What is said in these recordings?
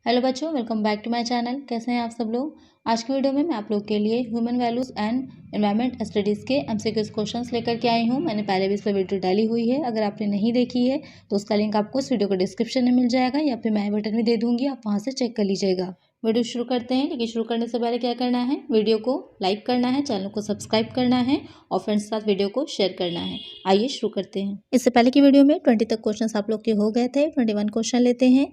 Hello बच्चों, welcome back to my channel. कैसे हैं आप सब लोग। आज की वीडियो में मैं आप लोग के लिए human values and environment studies के एमसीक्यूज क्वेश्चंस लेकर के आई हूं। मैंने पहले भी इस पर वीडियो डाली हुई है। अगर आपने नहीं देखी है तो उसका लिंक आपको इस वीडियो को डिस्क्रिप्शन में मिल जाएगा या फिर मैं आई बटन में दे दूँगी, आप वहाँ से चेक कर लीजिएगा। वीडियो शुरू करते हैं, लेकिन शुरू करने से पहले क्या करना है, वीडियो को लाइक करना है, चैनल को सब्सक्राइब करना है और फ्रेंड्स के साथ वीडियो को शेयर करना है। आइए शुरू करते हैं। इससे पहले की वीडियो में 20 तक क्वेश्चन आप लोग के हो गए थे। 21 क्वेश्चन लेते हैं।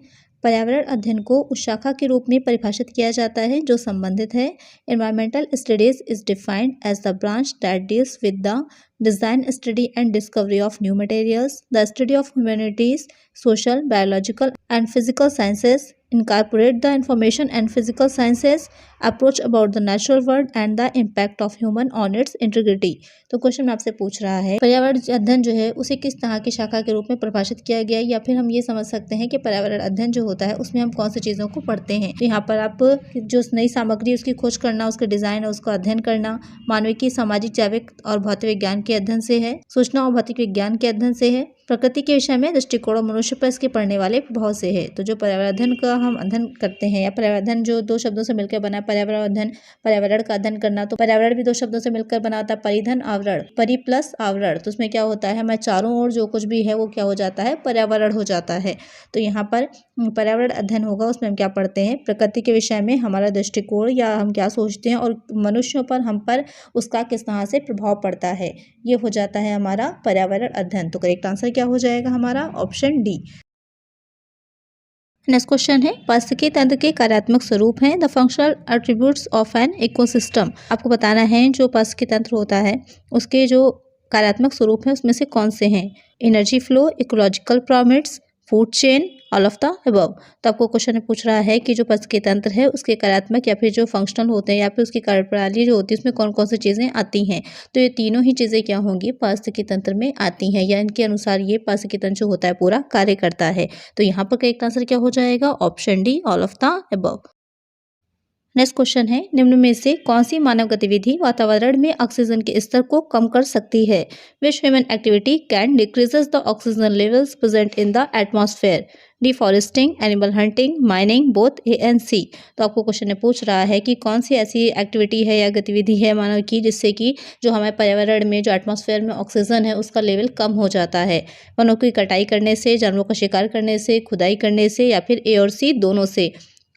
पर्यावरण अध्ययन को उस शाखा के रूप में परिभाषित किया जाता है जो संबंधित है। Environmental studies is defined as the branch that deals with the design, study and discovery of new materials, the study of humanities, social, biological and physical sciences, incorporate the information and physical sciences approach about the natural world and the impact of human on its integrity। तो question आपसे पूछ रहा है पर्यावरण अध्ययन जो है उसे किस तरह की शाखा के रूप में परिभाषित किया गया है, या फिर हम ये समझ सकते हैं कि पर्यावरण अध्ययन जो होता है उसमें हम कौन सी चीज़ों को पढ़ते हैं। तो यहाँ पर आप जो नई सामग्री उसकी खोज करना, उसके डिजाइन और उसको अध्ययन करना, मानव की सामाजिक, जैविक और भौतिक विज्ञान के अध्ययन से है, सूचना और भौतिक विज्ञान के अध्ययन से है, प्रकृति के विषय में दृष्टिकोण और मनुष्य पर इसके पढ़ने वाले प्रभाव से है। तो जो पर्यावरण अध्ययन का हम अध्ययन करते हैं, या पर्यावरण अध्ययन जो दो शब्दों से मिलकर बना है, पर्यावरण अध्ययन, पर्यावरण का अध्ययन करना, तो पर्यावरण भी दो शब्दों से मिलकर बना होता है, परिधन आवरण, परि प्लस आवरण। तो उसमें क्या होता है, हमारे चारों ओर जो कुछ भी है वो क्या हो जाता है, पर्यावरण हो जाता है। तो यहाँ पर पर्यावरण अध्ययन होगा, उसमें हम क्या पढ़ते हैं, प्रकृति के विषय में हमारा दृष्टिकोण या हम क्या सोचते हैं और मनुष्यों पर, हम पर उसका किस तरह से प्रभाव पड़ता है, ये हो जाता है हमारा पर्यावरण अध्ययन। तो करेक्ट आंसर क्या हो जाएगा हमारा, ऑप्शन डी। नेक्स्ट क्वेश्चन है, पारिस्थितिकी तंत्र के कार्यात्मक स्वरूप हैं। The functional attributes of an ecosystem. आपको बताना है जो पारिस्थितिकी तंत्र होता है उसके जो कार्यात्मक स्वरूप है उसमें से कौन से हैं। Energy flow, ecological pyramids, food chain, all of the above. तो आपको क्वेश्चन में पूछ रहा है कि जो पारिस्थितिकी तंत्र है उसके कार्यात्मक या फिर जो फंक्शनल होते हैं या फिर उसकी कार्यप्रणाली जो होती है उसमें कौन कौन सी चीज़ें आती हैं। तो ये तीनों ही चीज़ें क्या होंगी, पारिस्थितिकी तंत्र में आती हैं, या इनके अनुसार ये पारिस्थितिकी तंत्र जो होता है पूरा कार्य करता है। तो यहाँ पर करेक्ट आंसर क्या हो जाएगा, option D, all of the above. Next question है, निम्न में से कौन सी मानव गतिविधि वातावरण में ऑक्सीजन के स्तर को कम कर सकती है। Which human activity can decreases the oxygen levels present in the atmosphere. Deforesting, animal hunting, mining, both A and C. तो आपको क्वेश्चन में पूछ रहा है कि कौन सी ऐसी एक्टिविटी है या गतिविधि है मानव की जिससे कि जो हमारे पर्यावरण में, जो एटमॉस्फेयर में ऑक्सीजन है उसका लेवल कम हो जाता है। वनों की कटाई करने से, जानवरों का शिकार करने से, खुदाई करने से, या फिर ए और सी दोनों से।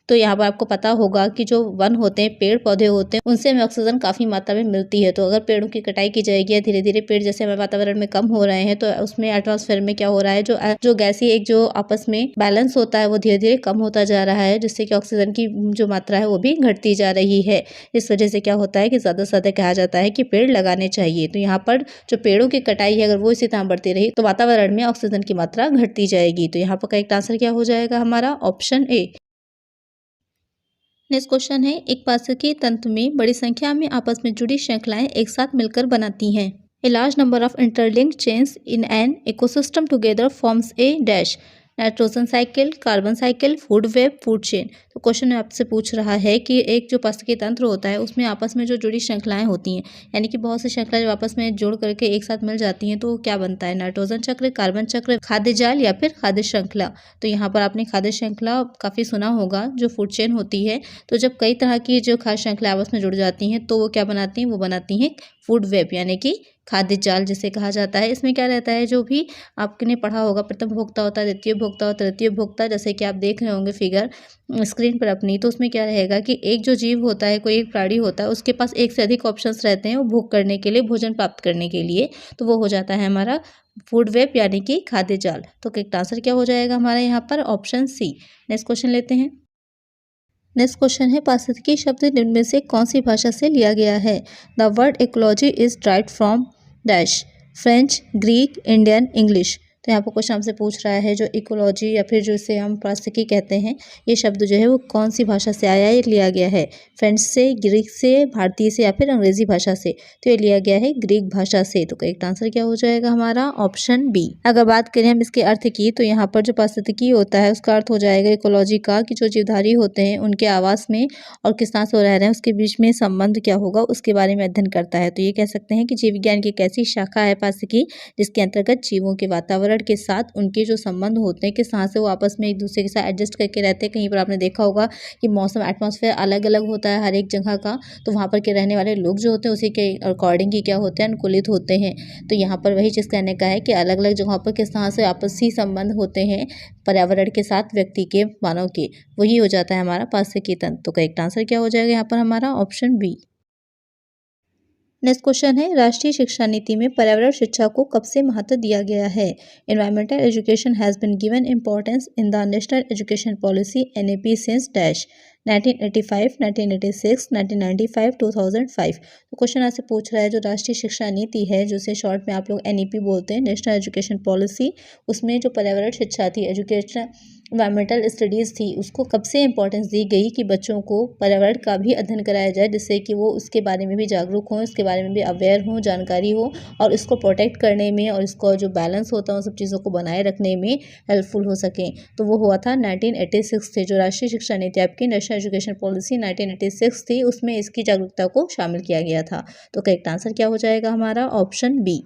तो यहाँ पर आपको पता होगा कि जो वन होते हैं, पेड़ पौधे होते हैं, उनसे हमें ऑक्सीजन काफ़ी मात्रा में मिलती है। तो अगर पेड़ों की कटाई की जाएगी या धीरे धीरे पेड़ जैसे हमारे वातावरण में कम हो रहे हैं तो उसमें एटमॉस्फेयर में क्या हो रहा है, जो गैसीय एक जो आपस में बैलेंस होता है वो धीरे धीरे कम होता जा रहा है, जिससे कि ऑक्सीजन की जो मात्रा है वो भी घटती जा रही है। इस वजह से क्या होता है कि ज़्यादा से ज़्यादा कहा जाता है कि पेड़ लगाने चाहिए। तो यहाँ पर जो पेड़ों की कटाई है अगर वो इसी तरह बढ़ती रही तो वातावरण में ऑक्सीजन की मात्रा घटती जाएगी। तो यहाँ पर करेक्ट आंसर क्या हो जाएगा हमारा, ऑप्शन ए। नेक्स्ट क्वेश्चन है, एक पारिस्थितिकी तंत्र में बड़ी संख्या में आपस में जुड़ी श्रृंखलाएं एक साथ मिलकर बनाती हैं। A large number of interlinked chains in an ecosystem together forms a dash, nitrogen cycle, carbon cycle, food web, food chain. तो क्वेश्चन आपसे पूछ रहा है कि एक जो पारिस्थितिकी तंत्र होता है उसमें आपस में जो जुड़ी श्रृंखलाएं होती हैं, यानी कि बहुत सी श्रृंखलाएं जो आपस में जोड़ करके एक साथ मिल जाती हैं, तो वो क्या बनता है, नाइट्रोजन चक्र, कार्बन चक्र, खाद्य जाल या फिर खाद्य श्रृंखला। तो यहाँ पर आपने खाद्य श्रृंखला काफ़ी सुना होगा, जो फूड चेन होती है। तो जब कई तरह की जो खाद्य श्रृंखला आपस में जुड़ जाती हैं तो वो क्या बनाती हैं, वो बनाती हैं फूड वेब, यानी कि खाद्य जाल जिसे कहा जाता है। इसमें क्या रहता है, जो भी आपने पढ़ा होगा, प्रथम भोक्ता होता है, द्वितीय भोक्ता होता है, तृतीय भोक्ता, जैसे कि आप देख रहे होंगे फिगर स्क्रीन पर अपनी। तो उसमें क्या रहेगा कि एक जो जीव होता है, कोई एक प्राणी होता है, उसके पास एक से अधिक ऑप्शंस रहते हैं वो भोग करने के लिए, भोजन प्राप्त करने के लिए। तो वो हो जाता है हमारा फूड वेब, यानी कि खाद्य जाल। तो करेक्ट आंसर क्या हो जाएगा हमारा यहाँ पर, ऑप्शन सी। नेक्स्ट क्वेश्चन लेते हैं। नेक्स्ट क्वेश्चन है, पारिस्थितिकी शब्द निम्न में से कौन सी भाषा से लिया गया है। The word ecology is derived from dash, French, Greek, Indian, English. तो यहाँ पर क्वेश्चन हमसे पूछ रहा है जो इकोलॉजी या फिर जो इसे हम पारिस्थितिकी कहते हैं, ये शब्द जो है वो कौन सी भाषा से आया है, लिया गया है। फ्रेंच से, ग्रीक से, भारतीय से, या फिर अंग्रेजी भाषा से। तो ये लिया गया है ग्रीक भाषा से। तो करेक्ट आंसर क्या हो जाएगा हमारा, ऑप्शन बी। अगर बात करें हम इसके अर्थ की, तो यहाँ पर जो पारिस्थितिकी होता है उसका अर्थ हो जाएगा इकोलॉजी का, कि जो जीवधारी होते हैं उनके आवास में और किस तरह से रह रहे हैं उसके बीच में संबंध क्या होगा उसके बारे में अध्ययन करता है। तो ये कह सकते हैं कि जीव विज्ञान की एक ऐसी शाखा है पारिस्थितिकी जिसके अंतर्गत जीवों के वातावरण पर्यावरण के साथ उनके जो संबंध होते हैं, किस तरह से वो आपस में एक दूसरे के साथ एडजस्ट करके रहते हैं। कहीं पर आपने देखा होगा कि मौसम एटमॉस्फेयर अलग अलग होता है हर एक जगह का, तो वहाँ पर के रहने वाले लोग जो होते हैं उसी के अकॉर्डिंग ही क्या होते हैं, अनुकूलित होते हैं। तो यहाँ पर वही चीज़ कहने का है कि अलग अलग जगहों पर किस तरह से आपसी संबंध होते हैं पर्यावरण के साथ व्यक्ति के, मानव के, वही हो जाता है हमारा पारिस्थितिकी तंत्र। तो करेक्ट आंसर क्या हो जाएगा यहाँ पर हमारा? Option B. नेक्स्ट क्वेश्चन है, राष्ट्रीय शिक्षा नीति में पर्यावरण शिक्षा को कब से महत्व दिया गया है? Environmental education has been given importance in the national education policy NEP since dash 1985, 1986, 1995, 2005। तो क्वेश्चन आपसे पूछ रहा है जो राष्ट्रीय शिक्षा नीति है, जिसे शॉर्ट में आप लोग एनईपी बोलते हैं, नेशनल एजुकेशन पॉलिसी, उसमें जो पर्यावरण शिक्षा थी, एजुकेशन इन्वायरमेंटल स्टडीज़ थी, उसको कब से इंपॉर्टेंस दी गई कि बच्चों को पर्यावरण का भी अध्ययन कराया जाए, जिससे कि वो उसके बारे में भी जागरूक हों, इसके बारे में भी अवेयर हों, जानकारी हो, और इसको प्रोटेक्ट करने में और इसको जो बैलेंस होता है उन सब चीज़ों को बनाए रखने में हेल्पफुल हो सकें। तो वो हुआ था 1986 से, जो राष्ट्रीय शिक्षा नीति आपकी नेशनल एजुकेशन पॉलिसी 1986 थी, उसमें इसकी जागरूकता को शामिल किया गया था। तो करेक्ट आंसर क्या हो जाएगा हमारा? Option B.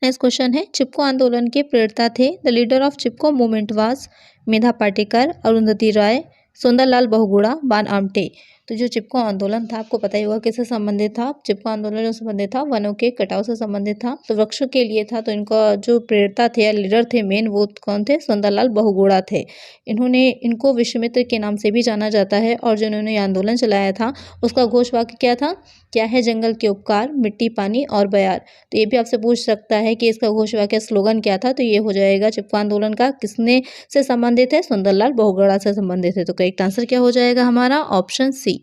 नेक्स्ट क्वेश्चन है, चिपको आंदोलन के प्रेरता थे? The leader of Chipko movement was Medha Patkar, Arundhati Roy, Sunderlal Bahuguna, Baba Amte. तो जो चिपको आंदोलन था, आपको पता ही होगा किससे संबंधित था। चिपको आंदोलन जो संबंधित था वनों के कटाव से संबंधित था, तो वृक्षों के लिए था। तो इनका जो प्रेरता थे या लीडर थे मेन, वो कौन थे? सुंदरलाल बहुगुणा थे। इनको विश्वामित्र के नाम से भी जाना जाता है, और जो इन्होंने आंदोलन चलाया था उसका घोष वाक्य क्या था? क्या है जंगल के उपकार, मिट्टी, पानी और बयार। तो ये भी आपसे पूछ सकता है कि इसका घोष वाक्य, स्लोगन क्या था? तो ये हो जाएगा चिपको आंदोलन का किसने से संबंधित है? सुंदरलाल बहुगुणा से संबंधित है। तो करेक्ट आंसर क्या हो जाएगा हमारा? Option C.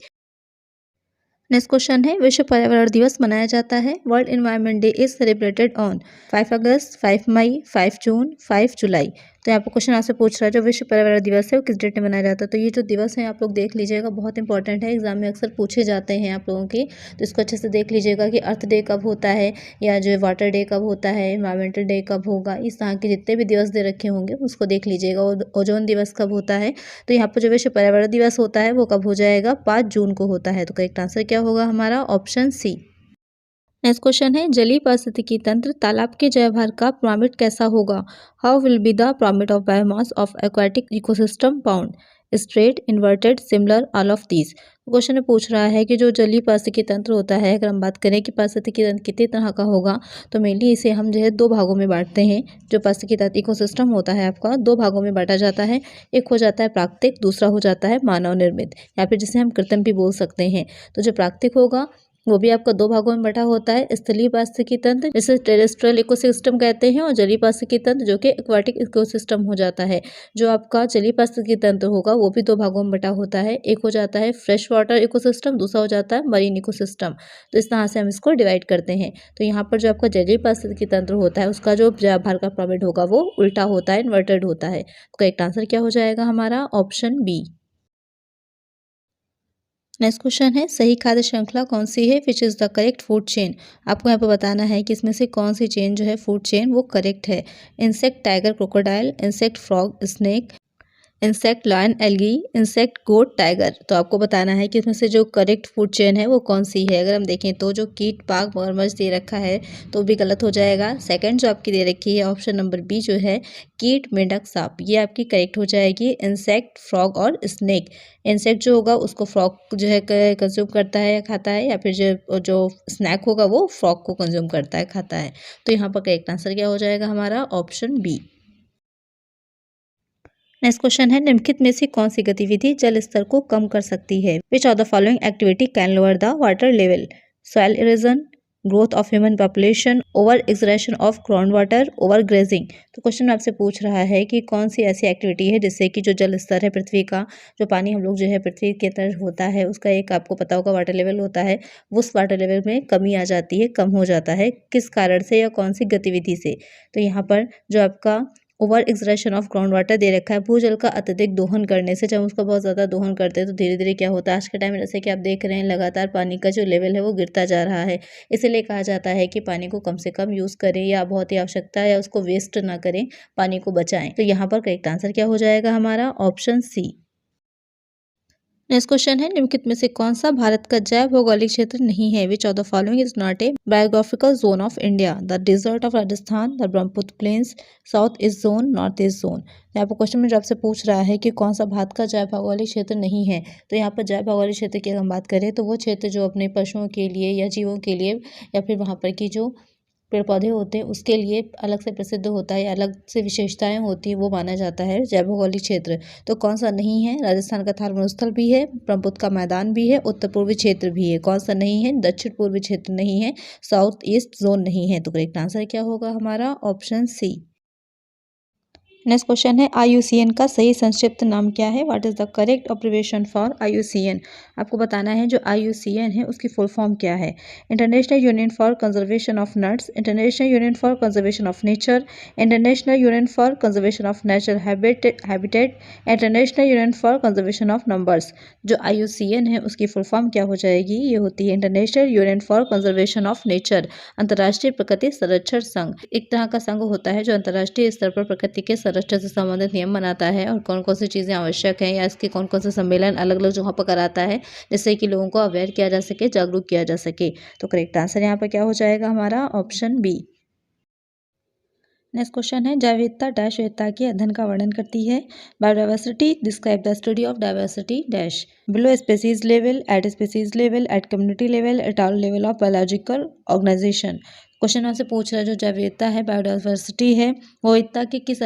नेक्स्ट क्वेश्चन है, विश्व पर्यावरण दिवस मनाया जाता है? World environment day is celebrated on 5 अगस्त, 5 मई, 5 जून, 5 जुलाई। तो यहाँ पर क्वेश्चन आपसे पूछ रहा है जो विश्व पर्यावरण दिवस है वो किस डेट में मनाया जाता है? तो ये जो दिवस है आप लोग देख लीजिएगा, बहुत इंपॉर्टेंट है, एग्जाम में अक्सर पूछे जाते हैं आप लोगों के। तो इसको अच्छे से देख लीजिएगा कि अर्थ डे कब होता है, या जो वाटर डे कब होता है, एनवायरमेंटल डे कब होगा, इस तरह के जितने भी दिवस दे रखे होंगे उसको देख लीजिएगा। ओजोन दिवस कब होता है? तो यहाँ पर जो विश्व पर्यावरण दिवस होता है वो कब हो जाएगा? 5 जून को होता है। तो करेक्ट आंसर क्या होगा हमारा? Option C. नेक्स्ट क्वेश्चन है, जलीय पारिस्थितिकी तंत्र तालाब के जैवभार का पिरामिड कैसा होगा? How will be the pyramid of biomass of aquatic ecosystem bound? Straight, inverted, similar, all of these. Question में पूछ रहा है कि जो जलीय पारिस्थितिकी तंत्र होता है, अगर हम बात करें कि पारिस्थितिकी तंत्र कितने तरह का होगा, तो मेनली इसे हम जो है 2 भागों में बांटते हैं। जो पारिस्थितिकी तंत्र इकोसिस्टम होता है आपका 2 भागों में बांटा जाता है। एक हो जाता है प्राकृतिक, दूसरा हो जाता है मानव निर्मित, या फिर जिसे हम कृत्रिम भी बोल सकते हैं। तो जो प्राकृतिक होगा वो भी आपका 2 भागों में बटा होता है, स्थलीय पारिस्थितिकी तंत्र जिसे टेरेस्ट्रियल इकोसिस्टम कहते हैं, और जलीय पारिस्थितिकी तंत्र जो कि एक्वाटिक इकोसिस्टम हो जाता है। जो आपका जलीय पारिस्थितिकी तंत्र होगा वो भी 2 भागों में बटा होता है। एक हो जाता है फ्रेश वाटर इकोसिस्टम, दूसरा हो जाता है मरीन इकोसिस्टम। तो इस तरह से हम इसको डिवाइड करते हैं। तो यहाँ पर जो आपका जलीय पारिस्थितिकी तंत्र होता है उसका जो जैवभार का पिरामिड होगा वो उल्टा होता है, इन्वर्टेड होता है। तो करेक्ट आंसर क्या हो जाएगा हमारा? Option B. नेक्स्ट क्वेश्चन है, सही खाद्य श्रृंखला कौन सी है? Which is the correct food chain. आपको यहाँ पर बताना है कि इसमें से कौन सी चेन जो है फूड चेन वो करेक्ट है। Insect tiger crocodile, insect frog snake, insect lion algae, insect goat tiger. तो आपको बताना है कि इसमें से जो करेक्ट फूड चेन है वो कौन सी है। अगर हम देखें तो जो कीट, बाघ, मगरमच्छ दे रखा है तो भी गलत हो जाएगा। सेकंड जो आपकी दे रखी है ऑप्शन नंबर बी जो है कीट, मेंढक, सांप, ये आपकी करेक्ट हो जाएगी। इंसेक्ट, फ्रॉग और स्नेक। इंसेक्ट जो होगा उसको फ्रॉग जो है कंज्यूम करता है या खाता है, या फिर जो जो स्नैक होगा वो फ्रॉग को कंज्यूम करता है, खाता है। तो यहाँ पर करेक्ट आंसर क्या हो जाएगा हमारा? Option B. नेक्स्ट क्वेश्चन है, निम्नलिखित में से कौन सी गतिविधि जल स्तर को कम कर सकती है? Which of the following activity can lower the water level? Soil erosion, growth of human population, over extraction of ground water, over grazing. तो क्वेश्चन आपसे पूछ रहा है कि कौन सी ऐसी एक्टिविटी है जिससे कि जो जल स्तर है पृथ्वी का, जो पानी हम लोग जो है पृथ्वी के अंदर होता है उसका एक आपको पता होगा वाटर लेवल होता है, उस वाटर लेवल में कमी आ जाती है, कम हो जाता है, किस कारण से या कौन सी गतिविधि से? तो यहाँ पर जो आपका over extraction of ground water दे रखा है, भूजल का अत्यधिक दोहन करने से। जब उसका बहुत ज़्यादा दोहन करते हैं तो धीरे धीरे क्या होता है, आज के टाइम में जैसे कि आप देख रहे हैं लगातार पानी का जो लेवल है वो गिरता जा रहा है। इसीलिए कहा जाता है कि पानी को कम से कम यूज़ करें, या बहुत ही आवश्यकता है उसको वेस्ट ना करें, पानी को बचाएं। तो यहाँ पर करेक्ट आंसर क्या हो जाएगा हमारा? Option C. नेक्स्ट क्वेश्चन है, निम्नलिखित में से कौन सा भारत का जैव भौगोलिक क्षेत्र नहीं है? Which of the following is not a biographical zone of India? The desert of Rajasthan, the Brahmaputra plains, south east zone, north east zone. यहाँ पर क्वेश्चन में जो आपसे पूछ रहा है कि कौन सा भारत का जैव भौगोलिक क्षेत्र नहीं है, तो यहाँ पर जैव भौगोलिक क्षेत्र की अगर हम बात करें तो वो क्षेत्र जो अपने पशुओं के लिए या जीवों के लिए या फिर वहाँ पर की जो पेड़ पौधे होते हैं उसके लिए अलग से प्रसिद्ध होता है या अलग से विशेषताएं होती हैं, वो माना जाता है जैव भौगोलिक क्षेत्र। तो कौन सा नहीं है? राजस्थान का थार मरुस्थल भी है, ब्रह्मपुत्र का मैदान भी है, उत्तर पूर्वी क्षेत्र भी है। कौन सा नहीं है? दक्षिण पूर्वी क्षेत्र नहीं है, साउथ ईस्ट जोन नहीं है। तो करेक्ट आंसर क्या होगा हमारा? Option C. नेक्स्ट क्वेश्चन है, IUCN का सही संक्षिप्त नाम क्या है? What is the correct abbreviation for IUCN? आपको बताना है जो IUCN है उसकी फुल फॉर्म क्या है। International union for conservation of nuts, international union for conservation of nature, international union for conservation of natural habitat, international union for conservation of numbers. जो IUCN है उसकी फुल फॉर्म क्या हो जाएगी? ये होती है international union for conservation of nature, अंतर्राष्ट्रीय प्रकृति संरक्षण संघ। एक तरह का संघ होता है जो अंतर्राष्ट्रीय स्तर पर प्रकृति के संरक्षण से संबंधित नियम बनाता है और कौन कौन सी चीज़ें आवश्यक हैं या इसके कौन कौन से सम्मेलन अलग अलग जगहों पर कराता है, जिससे कि लोगों को अवेयर किया जा सके, जागरूक किया जा सके। तो करेक्ट आंसर यहाँ पर क्या हो जाएगा हमारा? Option B. नेक्स्ट क्वेश्चन है, जैव विविधता डैश विविधता के अध्ययन का वर्णन करती है। Biodiversity describe the study of diversity dash below species level, at species level, at community level, at all level of biological organisation. Question आपसे पूछ रहा है जो जैव विविधता है, बायोडाइवर्सिटी है, वो विविधता के किस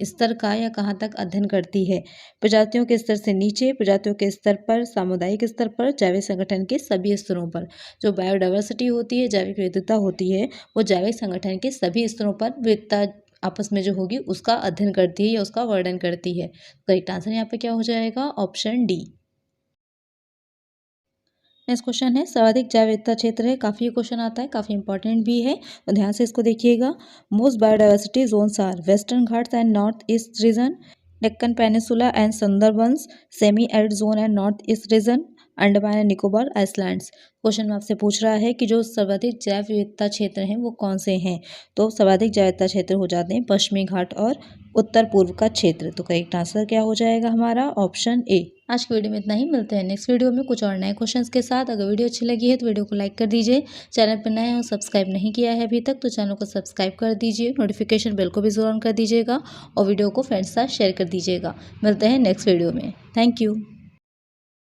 स्तर का या कहाँ तक अध्ययन करती है? प्रजातियों के स्तर से नीचे, प्रजातियों के स्तर पर, सामुदायिक स्तर पर, जैविक संगठन के सभी स्तरों पर। जो बायोडाइवर्सिटी होती है, जैविक विविधता होती है, वो जैविक संगठन के सभी स्तरों पर विविधता आपस में जो होगी उसका अध्ययन करती है या उसका वर्णन करती है। करेक्ट आंसर यहाँ पे क्या हो जाएगा? Option D. नेक्स्ट क्वेश्चन है, सर्वाधिक जैव विविधता क्षेत्र है। काफ़ी ये क्वेश्चन आता है, काफ़ी इंपॉर्टेंट भी है, तो ध्यान से इसको देखिएगा। Most biodiversity zones are western Ghats and north east region, Deccan peninsula and Sundarbans, semi arid zone and north east region, Andaman and Nicobar islands. Question में आपसे पूछ रहा है कि जो सर्वाधिक जैव विविधता क्षेत्र हैं वो कौन से हैं? तो सर्वाधिक जैव विविधता क्षेत्र हो जाते हैं पश्चिमी घाट और उत्तर पूर्व का क्षेत्र। तो करेक्ट आंसर क्या हो जाएगा हमारा? Option A. आज की वीडियो में इतना ही, मिलते हैं नेक्स्ट वीडियो में कुछ और नए क्वेश्चंस के साथ। अगर वीडियो अच्छी लगी है तो वीडियो को लाइक कर दीजिए, चैनल पर नए हो सब्सक्राइब नहीं किया है अभी तक तो चैनल को सब्सक्राइब कर दीजिए, नोटिफिकेशन बेल को भी जरूर ऑन कर दीजिएगा और वीडियो को फ्रेंड्स के साथ शेयर कर दीजिएगा। मिलते हैं नेक्स्ट वीडियो में। Thank you.